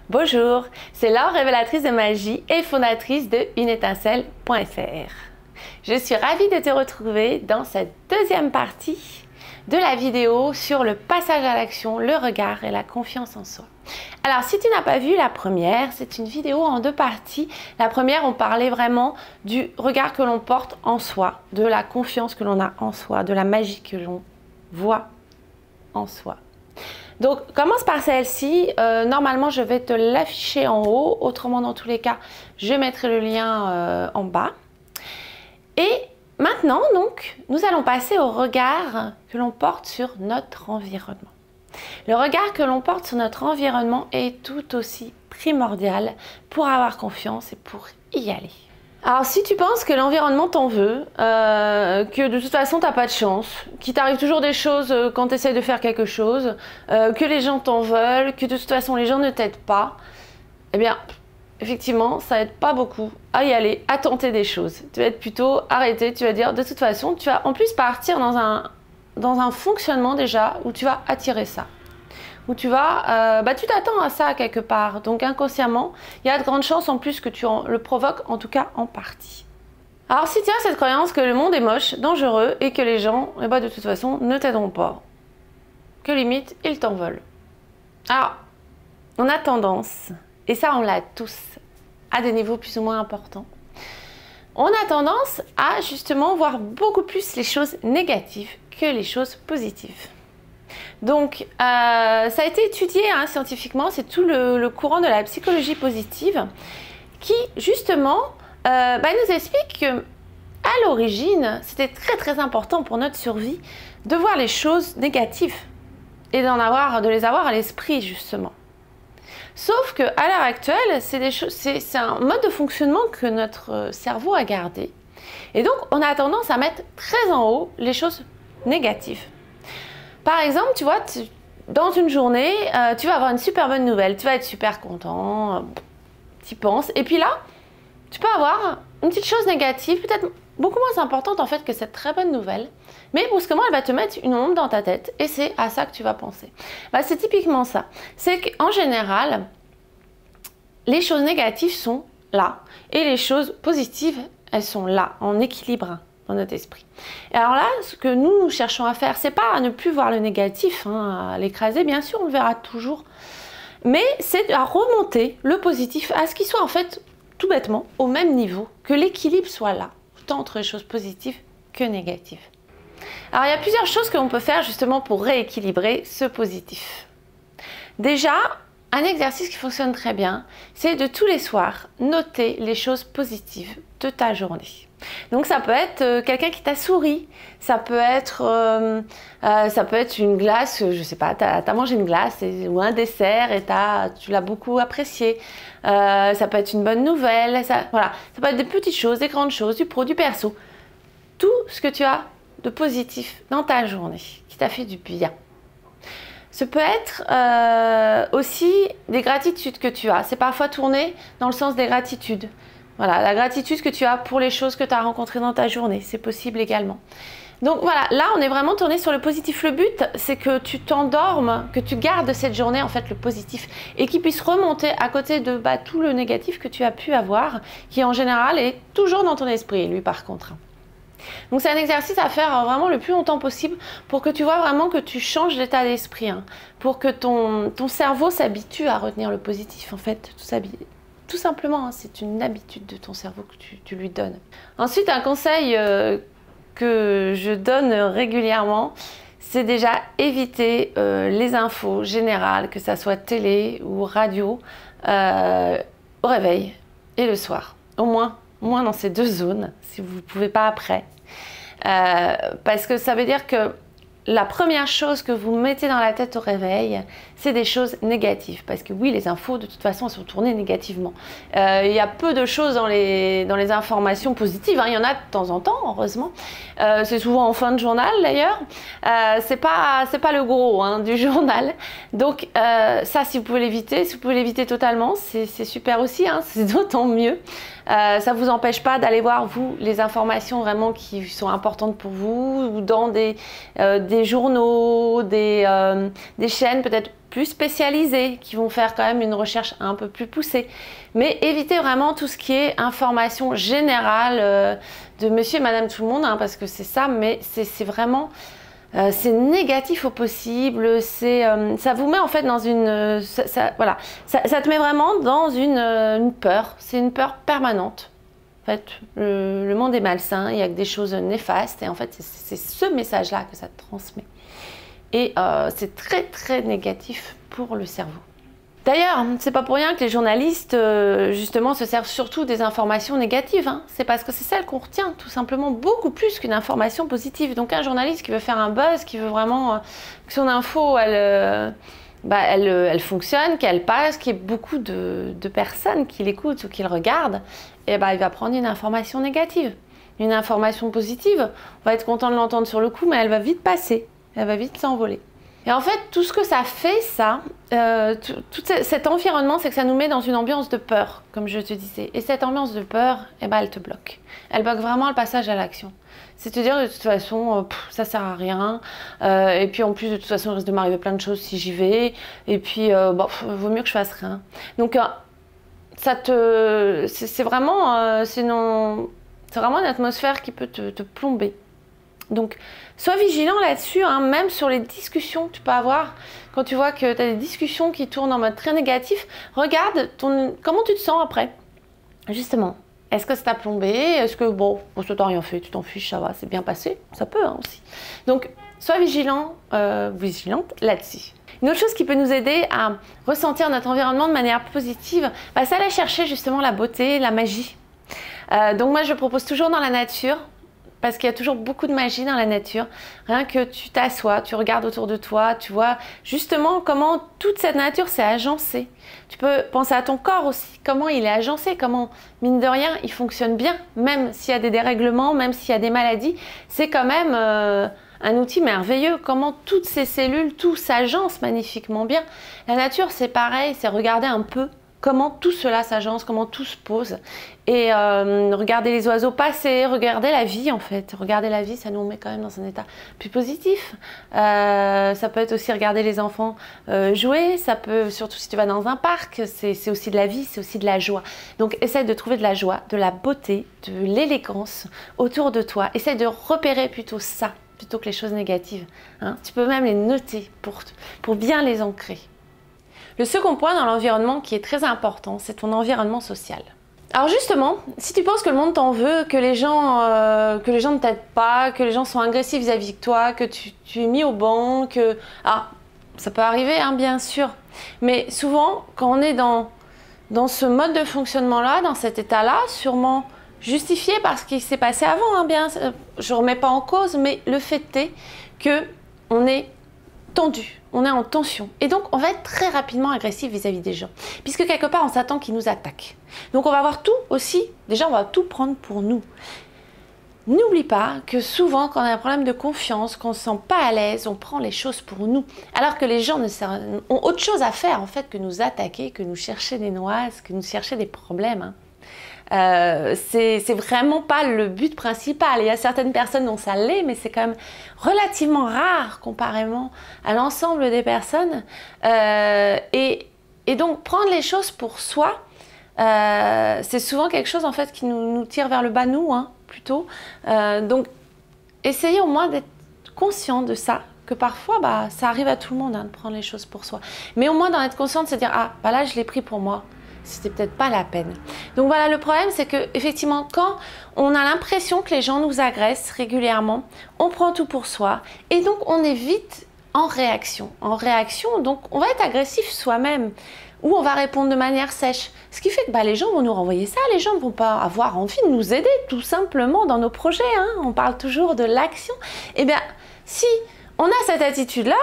Bonjour, c'est Laure, révélatrice de magie et fondatrice de uneétincelle.fr. Je suis ravie de te retrouver dans cette deuxième partie de la vidéo sur le passage à l'action, le regard et la confiance en soi. Alors, si tu n'as pas vu la première, c'est une vidéo en deux parties. La première, on parlait vraiment du regard que l'on porte en soi, de la confiance que l'on a en soi, de la magie que l'on voit en soi. Donc, commence par celle-ci. Normalement, je vais te l'afficher en haut. Autrement, dans tous les cas, je mettrai le lien en bas. Et maintenant, donc, nous allons passer au regard que l'on porte sur notre environnement. Le regard que l'on porte sur notre environnement est tout aussi primordial pour avoir confiance et pour y aller. Alors, si tu penses que l'environnement t'en veut, que de toute façon t'as pas de chance, qu'il t'arrive toujours des choses quand tu essaies de faire quelque chose, que les gens t'en veulent, que de toute façon les gens ne t'aident pas, eh bien, effectivement, ça aide pas beaucoup à y aller, à tenter des choses. Tu vas être plutôt arrêté, tu vas dire de toute façon, tu vas en plus partir dans un fonctionnement déjà où tu vas attirer ça. Où tu vas, tu t'attends à ça quelque part. Donc inconsciemment, il y a de grandes chances en plus que tu le provoques, en tout cas en partie. Alors si tu as cette croyance que le monde est moche, dangereux et que les gens, de toute façon, ne t'aideront pas, que limite, ils t'en veulent. Alors, on a tendance, et ça on l'a tous, à des niveaux plus ou moins importants, on a tendance à justement voir beaucoup plus les choses négatives que les choses positives. Donc, ça a été étudié scientifiquement, c'est tout le courant de la psychologie positive qui, justement, nous explique que à l'origine, c'était très important pour notre survie de voir les choses négatives et de les avoir à l'esprit, justement. Sauf qu'à l'heure actuelle, c'est un mode de fonctionnement que notre cerveau a gardé. Et donc, on a tendance à mettre très en haut les choses négatives. Par exemple, tu vois, dans une journée, tu vas avoir une super bonne nouvelle, tu vas être super content, tu y penses, et puis là, tu peux avoir une petite chose négative, peut-être beaucoup moins importante en fait que cette très bonne nouvelle, mais brusquement, elle va te mettre une ombre dans ta tête, et c'est à ça que tu vas penser. C'est typiquement ça. C'est qu'en général, les choses négatives sont là, et les choses positives, elles sont là, en équilibre dans notre esprit. Et alors là, ce que nous cherchons à faire, c'est pas à ne plus voir le négatif, à l'écraser, bien sûr, on le verra toujours, mais c'est à remonter le positif à ce qu'il soit en fait, tout bêtement, au même niveau, que l'équilibre soit là, tant entre les choses positives que négatives. Alors il y a plusieurs choses que l'on peut faire justement pour rééquilibrer ce positif. Déjà, un exercice qui fonctionne très bien, c'est de tous les soirs noter les choses positives de ta journée. Donc ça peut être quelqu'un qui t'a souri, ça peut être une glace, je sais pas, t'as mangé une glace ou un dessert et tu l'as beaucoup apprécié. Ça peut être une bonne nouvelle, voilà. Ça peut être des petites choses, des grandes choses, du pro, du perso. Tout ce que tu as de positif dans ta journée, qui t'a fait du bien. Ce peut être aussi des gratitudes que tu as. C'est parfois tourné dans le sens des gratitudes. Voilà, la gratitude que tu as pour les choses que tu as rencontrées dans ta journée, c'est possible également. Donc voilà, là on est vraiment tourné sur le positif. Le but, c'est que tu t'endormes, que tu gardes cette journée en fait le positif et qu'il puisse remonter à côté de tout le négatif que tu as pu avoir, qui en général est toujours dans ton esprit, lui par contre. Donc c'est un exercice à faire vraiment le plus longtemps possible pour que tu vois vraiment que tu changes d'état d'esprit, pour que ton cerveau s'habitue à retenir le positif en fait, tout simplement, c'est une habitude de ton cerveau que tu lui donnes. Ensuite, un conseil que je donne régulièrement, c'est déjà éviter les infos générales, que ça soit télé ou radio, au réveil et le soir. Au moins dans ces deux zones, si vous ne pouvez pas après. Parce que ça veut dire que la première chose que vous mettez dans la tête au réveil, c'est des choses négatives. Parce que oui, les infos, de toute façon, elles sont tournées négativement. Il y a peu de choses dans les informations positives. Il y en a de temps en temps, heureusement. C'est souvent en fin de journal, d'ailleurs. C'est pas le gros du journal. Donc, ça, si vous pouvez l'éviter totalement, c'est super aussi. C'est d'autant mieux. Ça ne vous empêche pas d'aller voir, vous, les informations vraiment qui sont importantes pour vous, ou dans des journaux, des chaînes peut-être plus spécialisés, qui vont faire quand même une recherche un peu plus poussée. Mais évitez vraiment tout ce qui est information générale de monsieur et madame tout le monde, hein, parce que c'est ça, mais c'est vraiment... c'est négatif au possible, ça vous met en fait dans une... voilà, ça te met vraiment dans une peur, c'est une peur permanente. En fait, le monde est malsain, il y a que des choses néfastes, et en fait, c'est ce message-là que ça te transmet. Et c'est très très négatif pour le cerveau. D'ailleurs, c'est pas pour rien que les journalistes, justement, se servent surtout des informations négatives. Hein. C'est parce que c'est celle qu'on retient, tout simplement, beaucoup plus qu'une information positive. Donc un journaliste qui veut faire un buzz, qui veut vraiment que son info, elle fonctionne, qu'elle passe, qu'il y ait beaucoup de personnes qui l'écoutent ou qui le regardent, et ben, il va prendre une information négative. Une information positive, on va être content de l'entendre sur le coup, mais elle va vite passer, elle va vite s'envoler. Et en fait, tout ce que ça fait, ça, tout cet environnement, c'est que ça nous met dans une ambiance de peur, comme je te disais. Et cette ambiance de peur, eh ben, elle te bloque. Elle bloque vraiment le passage à l'action. C'est-à-dire, de toute façon, ça sert à rien. Et puis, en plus, de toute façon, il risque de m'arriver plein de choses si j'y vais. Et puis, vaut mieux que je fasse rien. Donc, c'est vraiment, vraiment une atmosphère qui peut te plomber. Donc, sois vigilant là-dessus, hein, même sur les discussions que tu peux avoir. Quand tu vois que tu as des discussions qui tournent en mode très négatif, regarde comment tu te sens après. Justement, est-ce que ça t'a plombé? Est-ce que, bon, ça t'a rien fait, tu t'en fiches, ça va, c'est bien passé? Ça peut hein, aussi. Donc, sois vigilant, vigilante là-dessus. Une autre chose qui peut nous aider à ressentir notre environnement de manière positive, c'est aller chercher justement la beauté, la magie. Donc moi, je propose toujours dans la nature, parce qu'il y a toujours beaucoup de magie dans la nature. Rien que tu t'assois, tu regardes autour de toi, tu vois justement comment toute cette nature s'est agencée. Tu peux penser à ton corps aussi, comment il est agencé, comment, mine de rien, il fonctionne bien, même s'il y a des dérèglements, même s'il y a des maladies. C'est quand même un outil merveilleux, comment toutes ces cellules, tout s'agence magnifiquement bien. La nature, c'est pareil, c'est regarder un peu comment tout cela s'agence, comment tout se pose. Et regarder les oiseaux passer, regarder la vie en fait. Regarder la vie, ça nous met quand même dans un état plus positif. Ça peut être aussi regarder les enfants jouer, ça peut, surtout si tu vas dans un parc, c'est aussi de la vie, c'est aussi de la joie. Donc essaie de trouver de la joie, de la beauté, de l'élégance autour de toi. Essaie de repérer plutôt ça, plutôt que les choses négatives. Hein. Tu peux même les noter pour bien les ancrer. Le second point dans l'environnement qui est très important, c'est ton environnement social. Alors justement, si tu penses que le monde t'en veut, que les gens ne t'aident pas, que les gens sont agressifs vis-à-vis de toi, que tu es mis au banc, que... Ah, ça peut arriver, hein, bien sûr. Mais souvent, quand on est dans ce mode de fonctionnement-là, dans cet état-là, sûrement justifié par ce qui s'est passé avant, hein, je ne remets pas en cause, mais le fait est qu'on est tendu, on est en tension. Et donc, on va être très rapidement agressif vis-à-vis des gens. Puisque quelque part, on s'attend qu'ils nous attaquent. Donc, on va avoir tout aussi, déjà, on va tout prendre pour nous. N'oublie pas que souvent, quand on a un problème de confiance, qu'on ne se sent pas à l'aise, on prend les choses pour nous. Alors que les gens ont autre chose à faire, en fait, que nous attaquer, que nous chercher des noises, que nous chercher des problèmes. Hein. C'est vraiment pas le but principal. Il y a certaines personnes dont ça l'est, mais c'est quand même relativement rare comparément à l'ensemble des personnes. Et donc prendre les choses pour soi, c'est souvent quelque chose en fait qui nous tire vers le bas, nous, hein, plutôt. Donc essayez au moins d'être conscient de ça. Que parfois, ça arrive à tout le monde hein, de prendre les choses pour soi. Mais au moins d'en être conscient, de se dire, ah, là, je l'ai pris pour moi. C'était peut-être pas la peine. Donc voilà, le problème, c'est que effectivement, quand on a l'impression que les gens nous agressent régulièrement, on prend tout pour soi et donc on est vite en réaction. En réaction, donc on va être agressif soi-même ou on va répondre de manière sèche. Ce qui fait que les gens vont nous renvoyer ça, les gens ne vont pas avoir envie de nous aider tout simplement dans nos projets. Hein. On parle toujours de l'action. Eh bien, si on a cette attitude-là,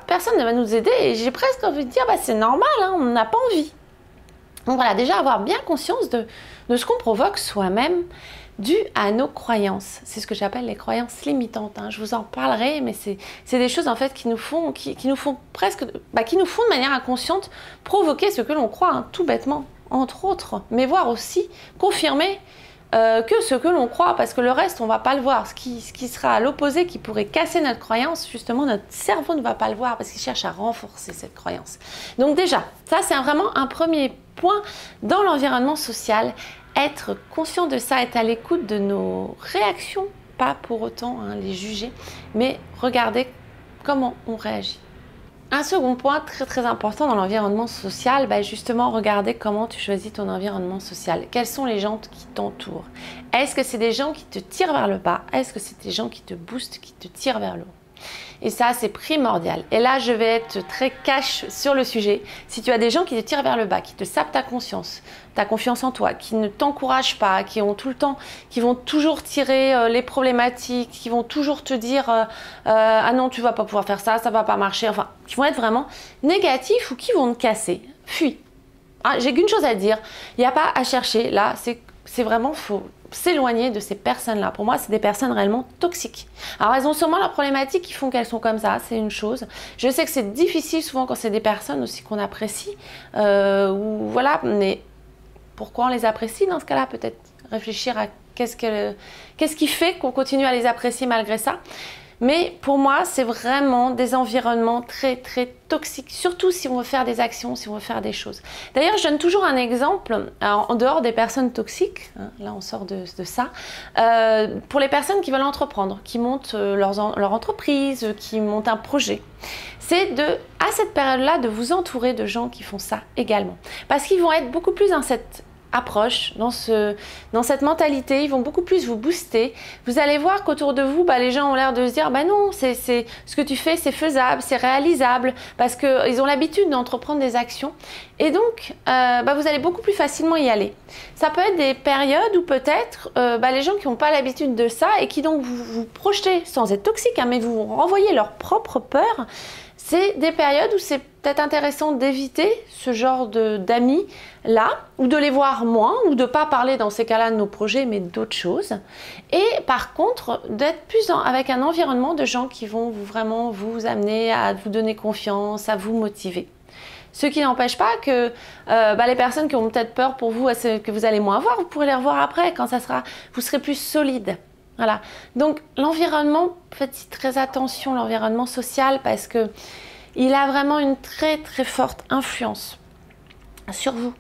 personne ne va nous aider et j'ai presque envie de dire c'est normal, hein, on n'a pas envie. Donc voilà, déjà avoir bien conscience de ce qu'on provoque soi-même dû à nos croyances. C'est ce que j'appelle les croyances limitantes. Hein. Je vous en parlerai, mais c'est des choses en fait qui nous font de manière inconsciente provoquer ce que l'on croit, hein, tout bêtement, entre autres, mais voire aussi confirmer que ce que l'on croit, parce que le reste, on ne va pas le voir. Ce qui sera à l'opposé, qui pourrait casser notre croyance, justement, notre cerveau ne va pas le voir parce qu'il cherche à renforcer cette croyance. Donc déjà, ça c'est vraiment un premier point dans l'environnement social, être conscient de ça, être à l'écoute de nos réactions, pas pour autant les juger, mais regarder comment on réagit. Un second point très important dans l'environnement social, justement, regarder comment tu choisis ton environnement social. Quels sont les gens qui t'entourent? Est-ce que c'est des gens qui te tirent vers le bas? Est-ce que c'est des gens qui te boostent, qui te tirent vers le haut? Et ça, c'est primordial. Et là, je vais être très cash sur le sujet. Si tu as des gens qui te tirent vers le bas, qui te sapent ta confiance en toi, qui ne t'encouragent pas, qui ont tout le temps, qui vont toujours tirer les problématiques, qui vont toujours te dire ah non, tu vas pas pouvoir faire ça, ça va pas marcher, enfin, qui vont être vraiment négatifs ou qui vont te casser, fuis. Ah, j'ai qu'une chose à dire, il n'y a pas à chercher, là, c'est vraiment faux. S'éloigner de ces personnes-là. Pour moi, c'est des personnes réellement toxiques. Alors, elles ont sûrement leurs problématiques qui font qu'elles sont comme ça, c'est une chose. Je sais que c'est difficile souvent quand c'est des personnes aussi qu'on apprécie, ou voilà, mais pourquoi on les apprécie dans ce cas-là? Peut-être réfléchir à qu'est-ce qui fait qu'on continue à les apprécier malgré ça. Mais pour moi, c'est vraiment des environnements très toxiques, surtout si on veut faire des actions, si on veut faire des choses. D'ailleurs, je donne toujours un exemple, en dehors des personnes toxiques, là on sort de ça, pour les personnes qui veulent entreprendre, qui montent leur entreprise, qui montent un projet. C'est à cette période-là de vous entourer de gens qui font ça également. Parce qu'ils vont être beaucoup plus dans cette approche, dans cette mentalité, ils vont beaucoup plus vous booster. Vous allez voir qu'autour de vous, les gens ont l'air de se dire non, ce que tu fais, c'est faisable, c'est réalisable, parce qu'ils ont l'habitude d'entreprendre des actions. Et donc, vous allez beaucoup plus facilement y aller. Ça peut être des périodes où peut-être les gens qui n'ont pas l'habitude de ça et qui donc vous projetez, sans être toxique, mais vous renvoyez leur propre peur. C'est des périodes où c'est peut-être intéressant d'éviter ce genre d'amis-là, ou de les voir moins, ou de ne pas parler dans ces cas-là de nos projets, mais d'autres choses. Et par contre, d'être plus avec un environnement de gens qui vont vraiment vous amener à vous donner confiance, à vous motiver. Ce qui n'empêche pas que les personnes qui ont peut-être peur pour vous, que vous allez moins voir, vous pourrez les revoir après, quand vous serez plus solide. Voilà. Donc l'environnement, faites très attention, l'environnement social, parce que il a vraiment une très forte influence sur vous.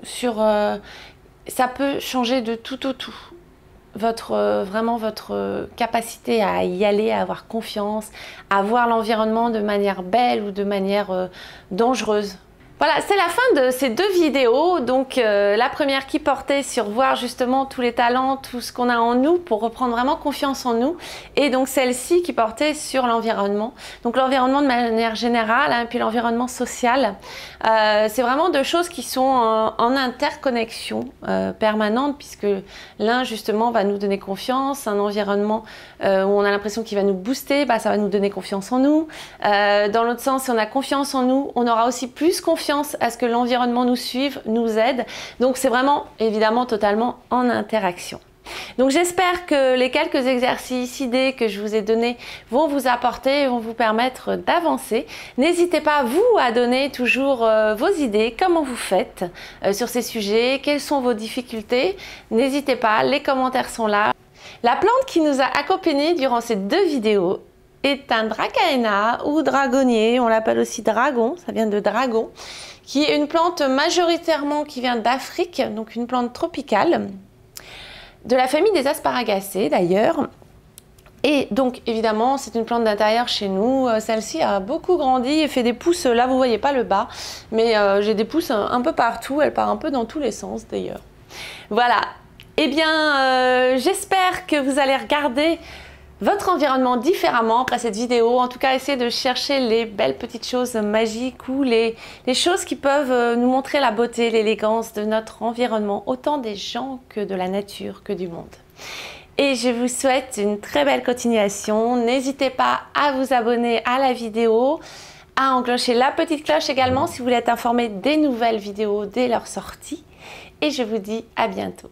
Ça peut changer de tout au tout. Vraiment votre capacité à y aller, à avoir confiance, à voir l'environnement de manière belle ou de manière dangereuse. Voilà, c'est la fin de ces deux vidéos. Donc la première qui portait sur voir justement tous les talents, tout ce qu'on a en nous pour reprendre vraiment confiance en nous. Et donc celle-ci qui portait sur l'environnement. Donc l'environnement de manière générale, puis l'environnement social. C'est vraiment deux choses qui sont en interconnexion permanente, puisque l'un justement va nous donner confiance, un environnement où on a l'impression qu'il va nous booster, ça va nous donner confiance en nous. Dans l'autre sens, si on a confiance en nous, on aura aussi plus confiance à ce que l'environnement nous suive, nous aide. Donc c'est vraiment évidemment totalement en interaction. Donc j'espère que les quelques exercices, idées que je vous ai donnés vont vous apporter et vont vous permettre d'avancer. N'hésitez pas vous à donner toujours vos idées, comment vous faites sur ces sujets, quelles sont vos difficultés. N'hésitez pas, les commentaires sont là. La plante qui nous a accompagnés durant ces deux vidéos est un dracaena ou dragonnier, on l'appelle aussi dragon, ça vient de dragon, qui est une plante majoritairement qui vient d'Afrique, donc une plante tropicale, de la famille des asparagacées d'ailleurs. Et donc évidemment c'est une plante d'intérieur chez nous, celle-ci a beaucoup grandi et fait des pousses, là vous voyez pas le bas, mais j'ai des pousses un peu partout, elle part un peu dans tous les sens d'ailleurs. Voilà, eh bien j'espère que vous allez regarder votre environnement différemment après cette vidéo. En tout cas, essayez de chercher les belles petites choses magiques ou les choses qui peuvent nous montrer la beauté, l'élégance de notre environnement, autant des gens que de la nature, que du monde. Et je vous souhaite une très belle continuation. N'hésitez pas à vous abonner à la vidéo, à enclencher la petite cloche également si vous voulez être informé des nouvelles vidéos dès leur sortie. Et je vous dis à bientôt.